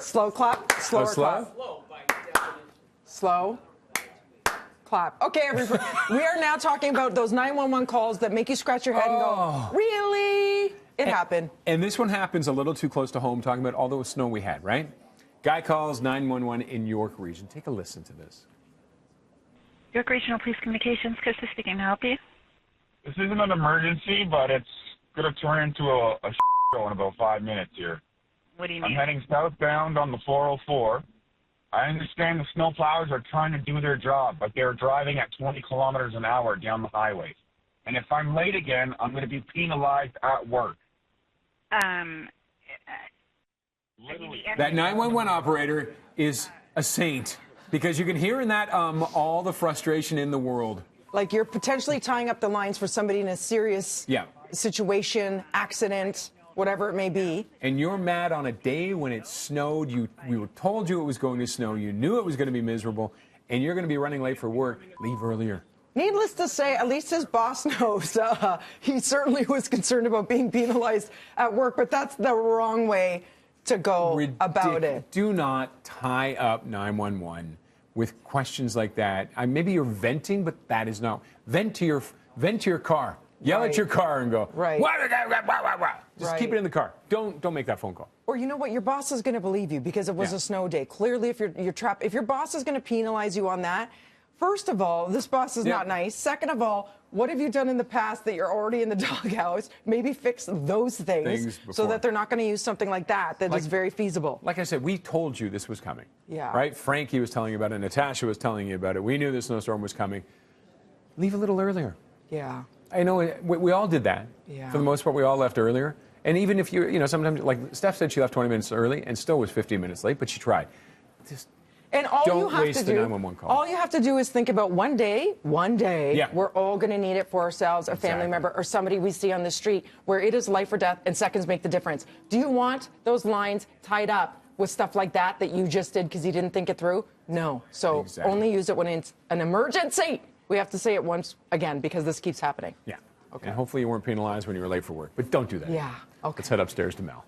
Slow clap. Slower slow? clap. Slow. Clap. Okay, everybody. We are now talking about those 911 calls that make you scratch your head and go, really? It happened. And this one happens a little too close to home, talking about all the snow we had, right? Guy calls 911 in York Region. Take a listen to this. York Regional Police Communications, Krista speaking. Can I help you? This isn't an emergency, but it's going to turn into a show in about 5 minutes here. What do you mean? I'm heading southbound on the 404. I understand the snowplows are trying to do their job, but they're driving at 20 kilometers an hour down the highway. And if I'm late again, I'm going to be penalized at work. That 911 operator is a saint, because you can hear in that all the frustration in the world. Like you're potentially tying up the lines for somebody in a serious situation, accident, whatever it may be. And you're mad on a day when it snowed. We were told you it was going to snow. You knew it was going to be miserable, and you're going to be running late for work. Leave earlier. Needless to say, at least his boss knows. He certainly was concerned about being penalized at work, but that's the wrong way to go about it. Do not tie up 911 with questions like that. Maybe you're venting, but that is not. Vent to your car. Yell at your car and go. Right. Just keep it in the car. Don't make that phone call. Or you know what? Your boss is going to believe you because it was a snow day. Clearly, if you're trapped, if your boss is going to penalize you on that, first of all, this boss is not nice. Second of all, what have you done in the past that you're already in the doghouse? Maybe fix those things so that they're not going to use something like that is very feasible. Like I said, we told you this was coming. Yeah. Right? Frankie was telling you about it. Natasha was telling you about it. We knew the snowstorm was coming. Leave a little earlier. Yeah. I know we all did that. Yeah. For the most part, we all left earlier. And even if sometimes, like Steph said, she left 20 minutes early and still was 15 minutes late, but she tried. And all don't you have waste to the do, 911 call. all you have to do is think about one day, we're all going to need it for ourselves, a family member, or somebody we see on the street where it is life or death and seconds make the difference. Do you want those lines tied up with stuff like that you just did because you didn't think it through? No. So only use it when it's an emergency. We have to say it once again because this keeps happening. Yeah. Okay. And hopefully you weren't penalized when you were late for work, but don't do that. Yeah. Okay. Let's head upstairs to Mel.